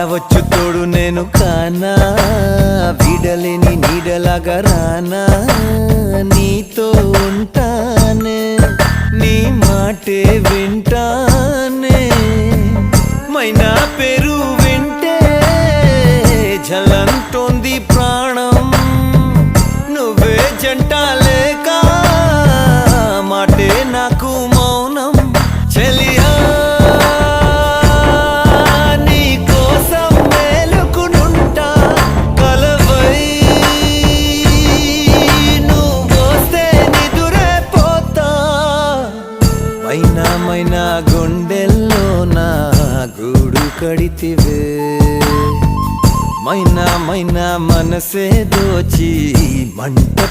కావచ్చు తోడు నేను కానా, వీడలేని నీడలాగా రానా, నీతో ఉంటానే, నీ మాటే వింటానే, మైనా పేరు వింటే జలంటోంది ప్రాణం, నువ్వే జంట లేక మాటే నాకు మౌనం. చెలియా నీ కోసం మేలుకునుంటా, కలవై నువ్వొస్తే నిదురే పోతా, మైనా మైనా గుండెల్లో నా గూడు కడితివే, మైనా మైనా మనసే దోచి మంట